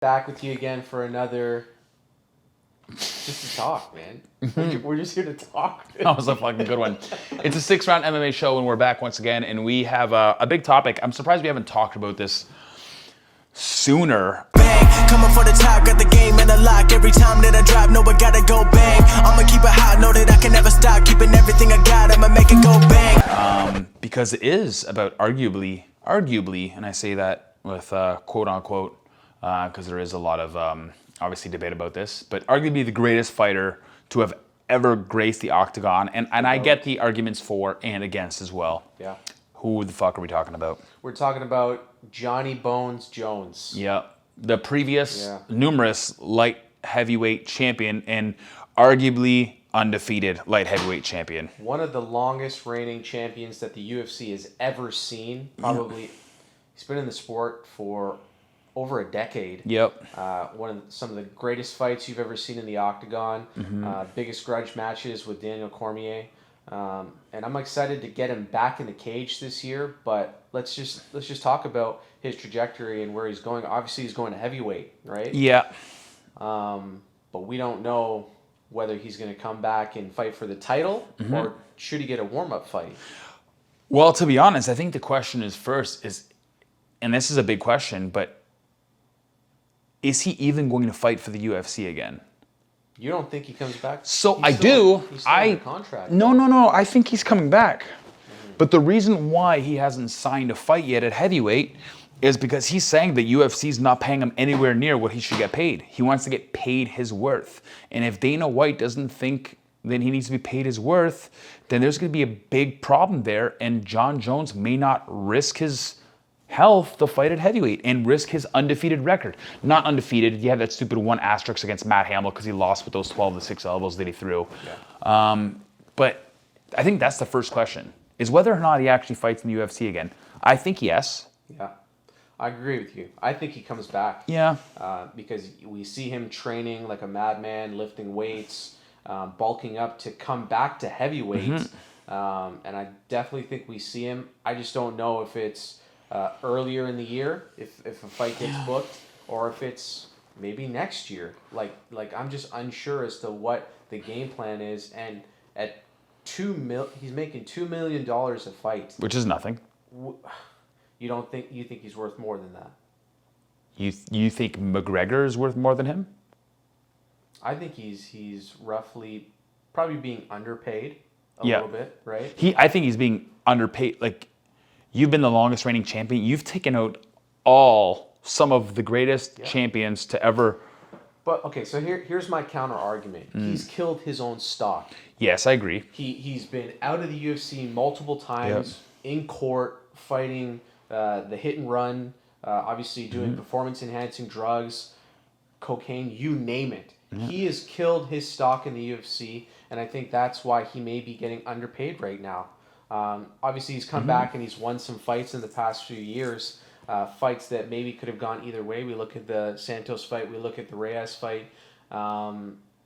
Back with you again for another. Just to talk, man. We're just here to talk. That was a fucking good one. It's a 6-round MMA show, and we're back once again, and we have a big topic. I'm surprised we haven't talked about this sooner. Bang, coming for the top, got the game in the lock. Every time that I drop, know I gotta go bang. I'ma keep it hot, know that I can never stop. Keeping everything I got, I'ma make it go bang. Because it is about arguably, and I say that with quote unquote, because there is a lot of obviously debate about this, but arguably the greatest fighter to have ever graced the octagon, and I get the arguments for and against as well. Yeah. Who the fuck are we talking about? We're talking about Johnny Bones Jones. Yeah, the previous numerous light heavyweight champion and arguably undefeated light heavyweight champion. One of the longest reigning champions that the UFC has ever seen. Probably, he's been in the sport for over a decade. Yep. Some of the greatest fights you've ever seen in the octagon. Biggest grudge matches with Daniel Cormier. And I'm excited to get him back in the cage this year. But let's just talk about his trajectory and where he's going. Obviously, he's going to heavyweight, right? Yeah. But we don't know whether he's going to come back and fight for the title or should he get a warm-up fight. Well, to be honest, I think the question is first is, and this is a big question, but is he even going to fight for the UFC again? You don't think he comes back? So He's I still- do. He's still under contract. No. I think he's coming back. But the reason why he hasn't signed a fight yet at heavyweight is because he's saying that UFC's not paying him anywhere near what he should get paid. He wants to get paid his worth. And if Dana White doesn't think that he needs to be paid his worth, then there's going to be a big problem there. And Jon Jones may not risk his health to fight at heavyweight and risk his undefeated record. Not undefeated. You have that stupid one asterisk against Matt Hamill because he lost with those 12-6 elbows that he threw. Yeah. But I think that's the first question, is whether or not he actually fights in the UFC again. I think yes. Yeah, I agree with you. I think he comes back. Yeah. Because we see him training like a madman, lifting weights, bulking up to come back to heavyweight. And I definitely think we see him. I just don't know if it's earlier in the year, if a fight gets booked, or if it's maybe next year. Like I'm just unsure as to what the game plan is. And at he's making $2 million a fight, Which is nothing. You think he's worth more than that? You think McGregor is worth more than him? I think he's roughly probably being underpaid a Yeah. little bit, right? I think he's being underpaid. Like, you've been the longest reigning champion. You've taken out some of the greatest champions to ever. But okay, so here's my counter argument. He's killed his own stock. Yes, I agree. He's been out of the UFC multiple times, in court, fighting the hit and run, obviously doing performance enhancing drugs, cocaine, you name it. He has killed his stock in the UFC, and I think that's why he may be getting underpaid right now. Obviously, he's come back and he's won some fights in the past few years, fights that maybe could have gone either way. We look at the Santos fight, we look at the Reyes fight.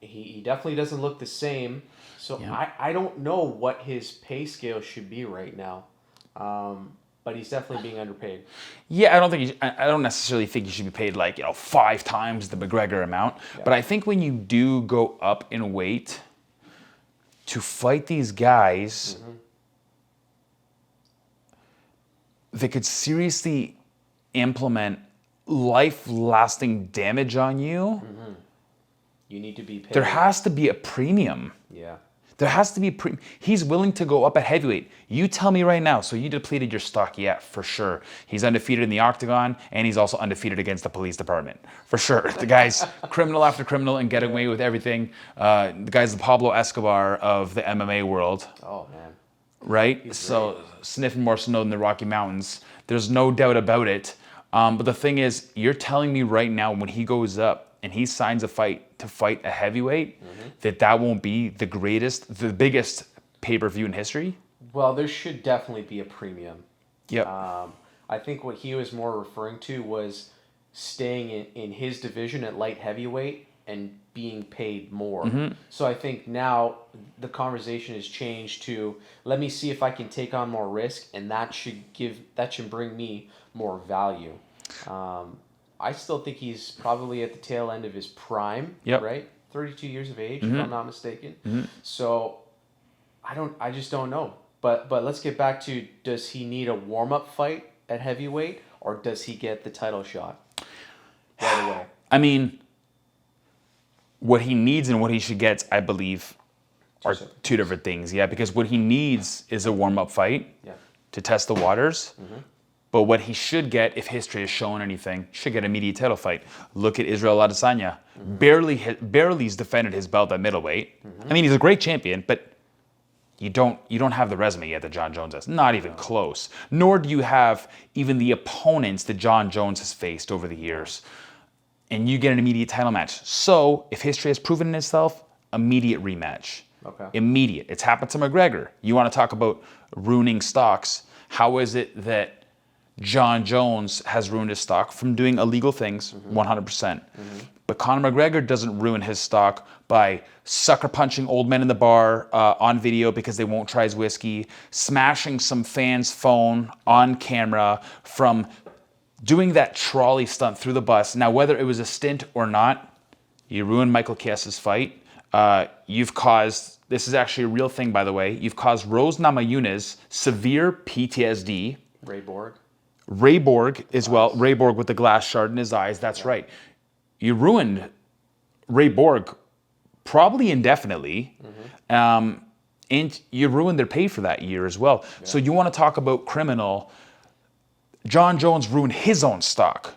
He definitely doesn't look the same. So I don't know what his pay scale should be right now. But he's definitely being underpaid. Yeah, I don't necessarily think you should be paid 5 times the McGregor amount. Yeah. But I think when you do go up in weight to fight these guys, they could seriously implement life-lasting damage on you. You need to be paid. There has to be a premium. Yeah. There has to be a premium. He's willing to go up at heavyweight. You tell me right now. So you depleted your stock, yeah, for sure. He's undefeated in the octagon, and he's also undefeated against the police department, for sure. The guy's criminal after criminal and getting away with everything. The guy's the Pablo Escobar of the MMA world. Oh, man. Right? He's so great. Sniffing more snow than the Rocky Mountains. There's no doubt about it. But the thing is, you're telling me right now when he goes up and he signs a fight to fight a heavyweight, that won't be the biggest pay-per-view in history? Well, there should definitely be a premium. Yep. I think what he was more referring to was staying in his division at light heavyweight and being paid more. So I think now the conversation has changed to, let me see if I can take on more risk, and that should bring me more value. I still think he's probably at the tail end of his prime. Yep. Right, 32 years of age, if I'm not mistaken. So I just don't know. But let's get back to, does he need a warm up fight at heavyweight, or does he get the title shot right away? I mean, what he needs and what he should get, I believe, are two different things. Yeah, because what he needs is a warm up fight to test the waters. But what he should get, if history has shown anything, should get an immediate title fight. Look at Israel Adesanya. Barely's defended his belt at middleweight. I mean, he's a great champion, but you don't have the resume yet that Jon Jones has. Not even close. Nor do you have even the opponents that Jon Jones has faced over the years. And you get an immediate title match. So, if history has proven in itself, immediate rematch. Okay. Immediate. It's happened to McGregor. You want to talk about ruining stocks. How is it that Jon Jones has ruined his stock from doing illegal things? 100%. But Conor McGregor doesn't ruin his stock by sucker punching old men in the bar on video because they won't try his whiskey, smashing some fan's phone on camera, from doing that trolley stunt through the bus. Now, whether it was a stint or not, you ruined Michael Chiesa's fight. You've caused, this is actually a real thing, by the way, you've caused Rose Namajunas severe PTSD. Ray Borg as well. Ray Borg with the glass shard in his eyes. That's right. You ruined Ray Borg probably indefinitely. And you ruined their pay for that year as well. So you want to talk about criminal. Jon Jones ruined his own stock.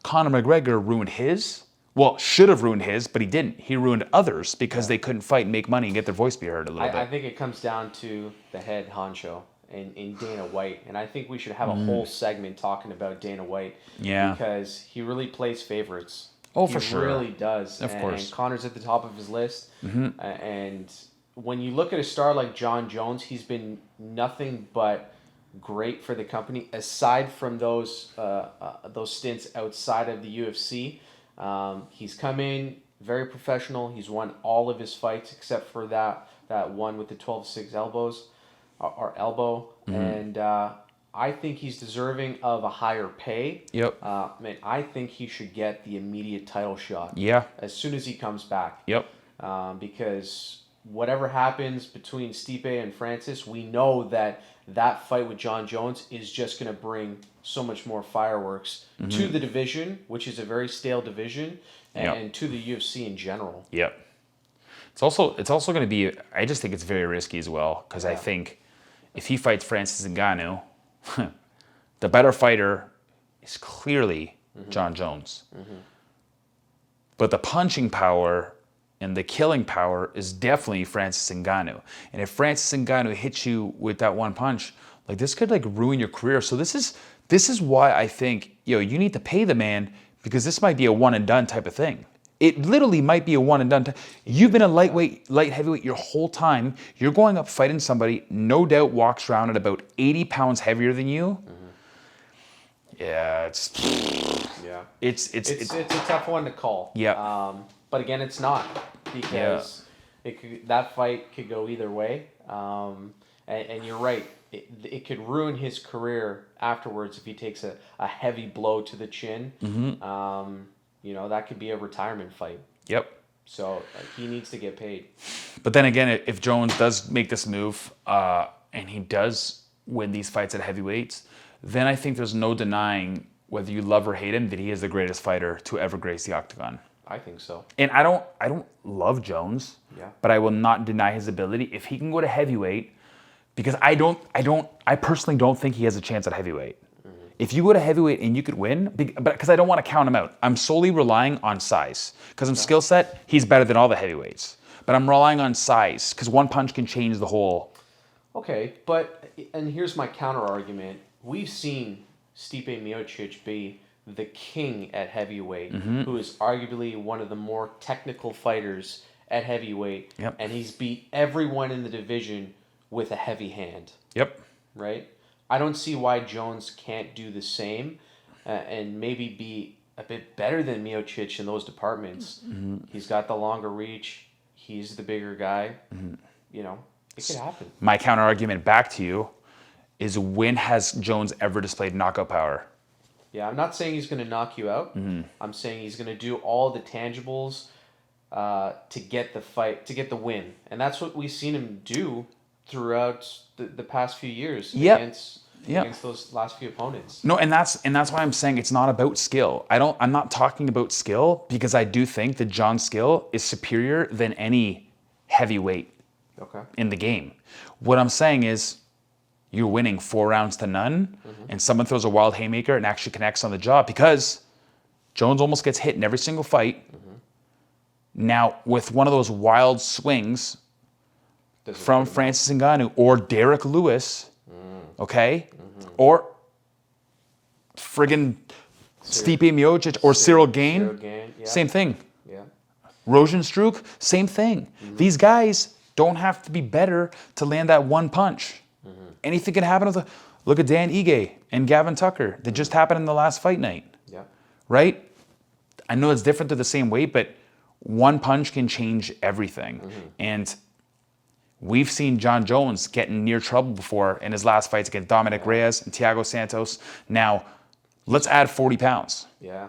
Conor McGregor ruined his. Well, should have ruined his, but he didn't. He ruined others because they couldn't fight and make money and get their voice be heard a little bit. I think it comes down to the head honcho in Dana White. And I think we should have a whole segment talking about Dana White. Yeah. Because he really plays favorites. Oh, for sure. He really does. Of course. And Conor's at the top of his list. And when you look at a star like Jon Jones, he's been nothing but great for the company. Aside from those stints outside of the UFC, he's come in very professional. He's won all of his fights except for that one with the 12-6 elbow. And I think he's deserving of a higher pay. Yep. I think he should get the immediate title shot. Yeah. As soon as he comes back. Yep. Because whatever happens between Stipe and Francis, we know that fight with Jon Jones is just going to bring so much more fireworks to the division, which is a very stale division, and to the UFC in general. Yep. It's also going to be, I just think it's very risky as well, because I think if he fights Francis Ngannou, the better fighter is clearly Jon Jones. But the punching power and the killing power is definitely Francis Ngannou. And if Francis Ngannou hits you with that one punch, like, this could ruin your career. So this is why I think, you need to pay the man, because this might be a one and done type of thing. It literally might be a one and done. You've been a light heavyweight your whole time. You're going up fighting somebody, no doubt walks around at about 80 pounds heavier than you. Yeah, it's a tough one to call. Yeah. But again, it's not, because that fight could go either way. And you're right. It could ruin his career afterwards if he takes a heavy blow to the chin. That could be a retirement fight. Yep. So he needs to get paid. But then again, if Jones does make this move and he does win these fights at heavyweights, then I think there's no denying, whether you love or hate him, that he is the greatest fighter to ever grace the octagon. I think so. And I don't love Jones, but I will not deny his ability if he can go to heavyweight, because I personally don't think he has a chance at heavyweight. If you go to heavyweight and you could win, because I don't want to count him out. I'm solely relying on size. Because in skill set, he's better than all the heavyweights. But I'm relying on size, because one punch can change the whole. Okay, and here's my counter argument. We've seen Stipe Miocic be the king at heavyweight, who is arguably one of the more technical fighters at heavyweight. Yep. And he's beat everyone in the division with a heavy hand. Yep. Right? I don't see why Jones can't do the same and maybe be a bit better than Miocic in those departments. He's got the longer reach. He's the bigger guy. It could happen. My counter argument back to you is, when has Jones ever displayed knockout power? Yeah, I'm not saying he's going to knock you out. I'm saying he's going to do all the tangibles to get the fight, to get the win. And that's what we've seen him do throughout the past few years against those last few opponents. No, and that's why I'm saying it's not about skill. I'm not talking about skill because I do think that Jon's skill is superior than any heavyweight in the game. What I'm saying is you're winning 4 rounds to none, and someone throws a wild haymaker and actually connects on the jaw because Jones almost gets hit in every single fight. Now, with one of those wild swings from Francis Ngannou or Derek Lewis, or friggin' Stipe Miocic or Cyril Gane, same thing. Yeah. Rosenstruck, same thing. These guys don't have to be better to land that one punch. Anything can happen with look at Dan Ige and Gavin Tucker. That just happened in the last fight night. Yeah. Right? I know it's different to the same weight, but one punch can change everything. And we've seen Jon Jones get in near trouble before in his last fights against Dominic Reyes and Thiago Santos. Now, let's add 40 pounds. Yeah.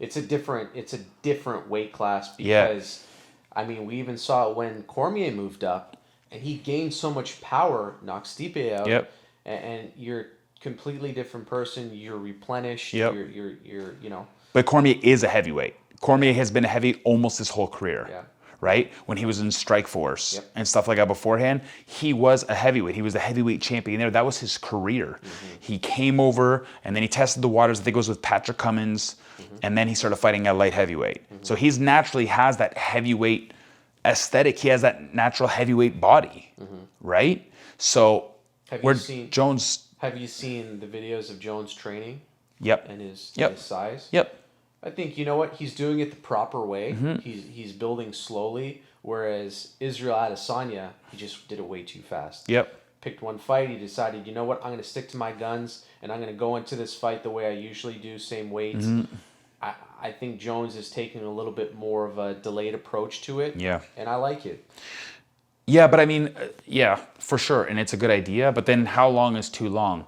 It's a different weight class because I mean, we even saw it when Cormier moved up and he gained so much power, knocked Stipe out. And you're a completely different person. You're replenished. You're you know. But Cormier is a heavyweight. Cormier has been a heavy almost his whole career. Yeah. Right? When he was in Strikeforce and stuff like that beforehand, he was a heavyweight. He was the heavyweight champion there. That was his career. He came over and then he tested the waters. I think it was with Patrick Cummins, and then he started fighting at light heavyweight. So he's naturally has that heavyweight aesthetic. He has that natural heavyweight body, right? So Have you seen the videos of Jones training? And his size? I think, you know what, he's doing it the proper way. He's building slowly, whereas Israel Adesanya, he just did it way too fast. Picked one fight, he decided, you know what, I'm going to stick to my guns, and I'm going to go into this fight the way I usually do, same weights. I think Jones is taking a little bit more of a delayed approach to it, and I like it. Yeah, but I mean, for sure, and it's a good idea, but then how long is too long?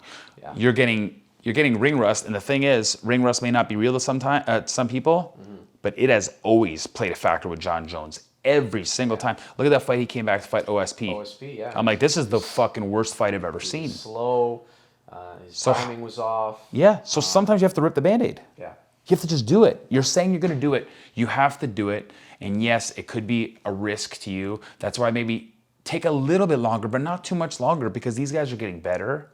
You're getting ring rust, and the thing is, ring rust may not be real to some people, but it has always played a factor with Jon Jones every single time. Look at that fight he came back to fight OSP. I'm like, this is the fucking worst fight I've ever seen. Slow, his timing was off. So sometimes you have to rip the Band-Aid. You have to just do it. You're saying you're going to do it. You have to do it. And yes, it could be a risk to you. That's why maybe take a little bit longer, but not too much longer, because these guys are getting better.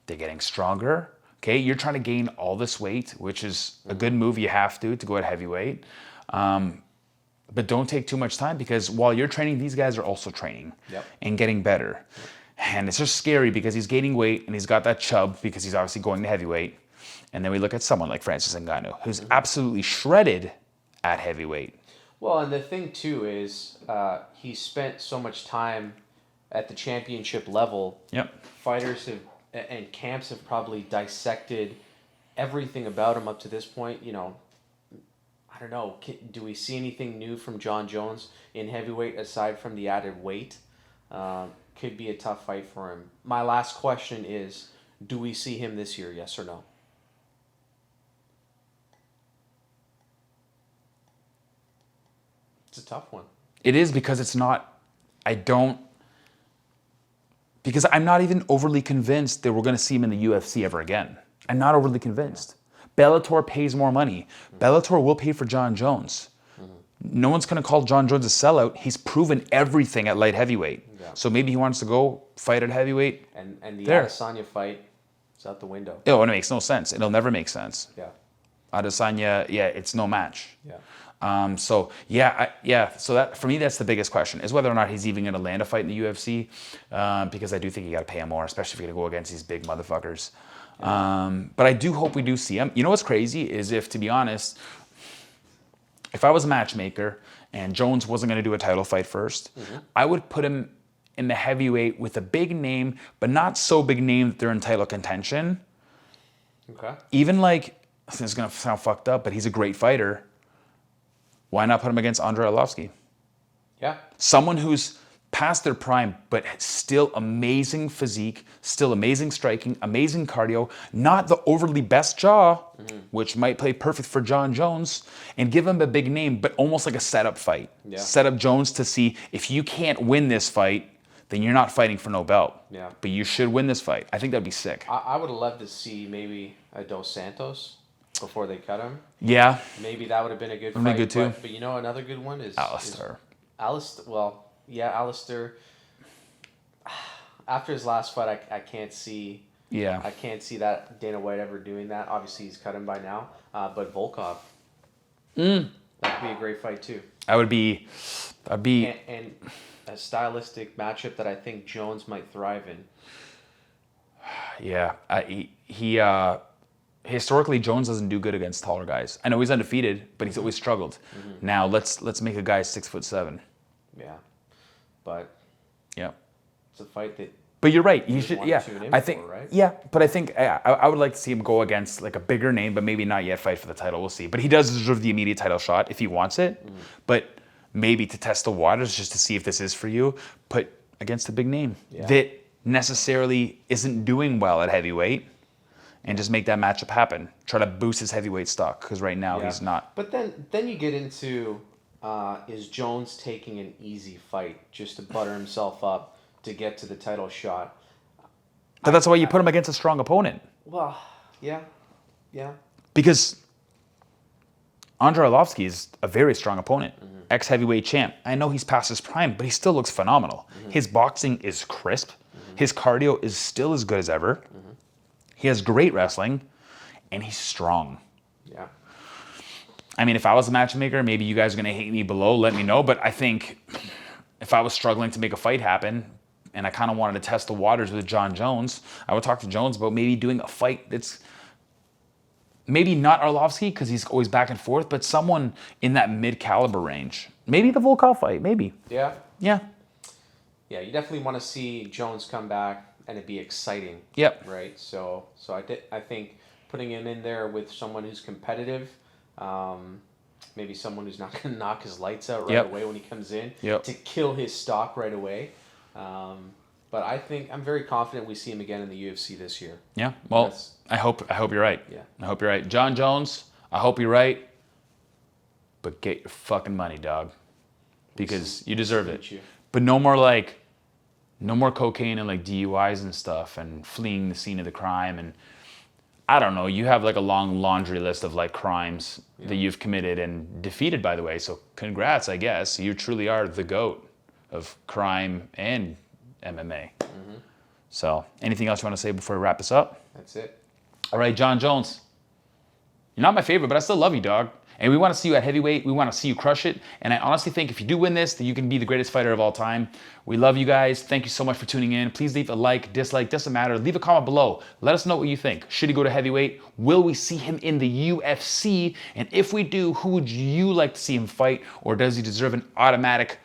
They're getting stronger. Okay, you're trying to gain all this weight, which is a good move. You have to go at heavyweight. But don't take too much time, because while you're training, these guys are also training and getting better. And it's just scary because he's gaining weight and he's got that chub because he's obviously going to heavyweight. And then we look at someone like Francis Ngannou, who's absolutely shredded at heavyweight. Well, and the thing too is he spent so much time at the championship level. Fighters and camps have probably dissected everything about him up to this point. You know, I don't know. Do we see anything new from Jon Jones in heavyweight aside from the added weight? Could be a tough fight for him. My last question is, do we see him this year, yes or no? It's a tough one. It is, because it's not, because I'm not even overly convinced that we're going to see him in the UFC ever again. I'm not overly convinced. Bellator pays more money. Bellator will pay for Jon Jones. No one's going to call Jon Jones a sellout. He's proven everything at light heavyweight. So maybe he wants to go fight at heavyweight. And the Adesanya fight is out the window. Oh, and it makes no sense. It'll never make sense. Adesanya, it's no match. So that for me, that's the biggest question, is whether or not he's even going to land a fight in the UFC, because I do think you got to pay him more, especially if you're going to go against these big motherfuckers. But I do hope we do see him. You know what's crazy is, if, to be honest, if I was a matchmaker and Jones wasn't going to do a title fight first, I would put him in the heavyweight with a big name, but not so big name that they're in title contention. Even like, this is going to sound fucked up, but he's a great fighter. Why not put him against Andrei Arlovski? Someone who's past their prime, but still amazing physique, still amazing striking, amazing cardio, not the overly best jaw, which might play perfect for Jon Jones, and give him a big name, but almost like a setup fight. Yeah. Set up Jones to see if you can't win this fight, then you're not fighting for no belt. Yeah. But you should win this fight. I think that'd be sick. I would have loved to see maybe a Dos Santos before they cut him. Yeah. Maybe that would have been a good Been fight. good too. But you know, another good one is Alistair. Alistair. After his last fight, I can't see. Yeah. I can't see that Dana White ever doing that. Obviously, he's cut him by now. But Volkov. That could be a great fight too. That'd be And a stylistic matchup that I think Jones might thrive in. yeah. He historically Jones doesn't do good against taller guys. I know he's undefeated, but he's always struggled. Now let's make a guy 6'7". Yeah, but Yeah. it's a fight that. But you're right. You should. want Yeah. to tune in I think. for, right? Yeah. But I think I would like to see him go against like a bigger name, but maybe not yet fight for the title. We'll see. But he does deserve the immediate title shot if he wants it. But maybe to test the waters, just to see if this is for you, put against a big name that necessarily isn't doing well at heavyweight, and just make that matchup happen. Try to boost his heavyweight stock because right now he's not. But then you get into is Jones taking an easy fight just to butter himself up to get to the title shot? But that's why you put him against a strong opponent. Well, yeah. Because Andrei Arlovsky is a very strong opponent. Ex-heavyweight champ. I know he's past his prime, but he still looks phenomenal. His boxing is crisp. His cardio is still as good as ever. He has great wrestling, and he's strong. Yeah. I mean, if I was a matchmaker, maybe you guys are going to hate me below, let me know. But I think if I was struggling to make a fight happen, and I kind of wanted to test the waters with Jon Jones, I would talk to Jones about maybe doing a fight that's maybe not Arlovsky, because he's always back and forth, but someone in that mid-caliber range. Maybe the Volkov fight, maybe. Yeah. Yeah. Yeah, you definitely want to see Jones come back and it be exciting. Yep. Right? So I think putting him in there with someone who's competitive, maybe someone who's not going to knock his lights out right away when he comes in to kill his stock right away. But I think I'm very confident we see him again in the UFC this year. Yeah. Well, I hope you're right. Yeah. I hope you're right. Jon Jones, I hope you're right. But get your fucking money, dog. Because you deserve it. But no more cocaine and like DUIs and stuff and fleeing the scene of the crime. And I don't know, you have like a long laundry list of like crimes that you've committed and defeated, by the way. So congrats, I guess. You truly are the GOAT of crime and MMA. So anything else you want to say before we wrap this up? That's it. All right, Jon Jones. You're not my favorite, but I still love you, dog. And we want to see you at heavyweight. We want to see you crush it. And I honestly think if you do win this, that you can be the greatest fighter of all time. We love you guys. Thank you so much for tuning in. Please leave a like, dislike, doesn't matter. Leave a comment below. Let us know what you think. Should he go to heavyweight? Will we see him in the UFC? And if we do, who would you like to see him fight? Or does he deserve an automatic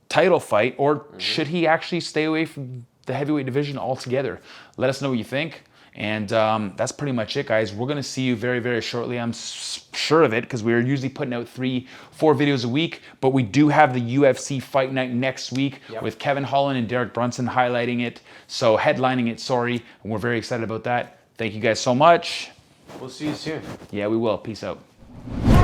title fight? Or should he actually stay away from the heavyweight division altogether? Let us know what you think. And that's pretty much it, guys. We're going to see you very, very shortly. I'm sure of it because we're usually putting out 3-4 videos a week. But we do have the UFC Fight Night next week with Kevin Holland and Derek Brunson highlighting it. So headlining it, sorry. And we're very excited about that. Thank you guys so much. We'll see you soon. Yeah, we will. Peace out.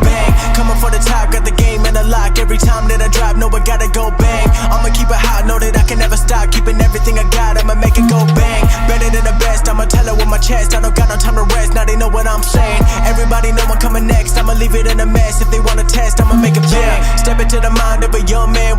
Bang, coming for the top, got the game in a lock. Every time that I drop, know I gotta go bang. I'ma keep it hot, know that I can never stop. Keeping everything I got, I'ma make it go bang. Better than the best, I'ma tell it with my chest. I don't got no time to rest, now they know what I'm saying. Everybody know I'm coming next, I'ma leave it in a mess. If they wanna test, I'ma make it bang. Step into the mind of a young man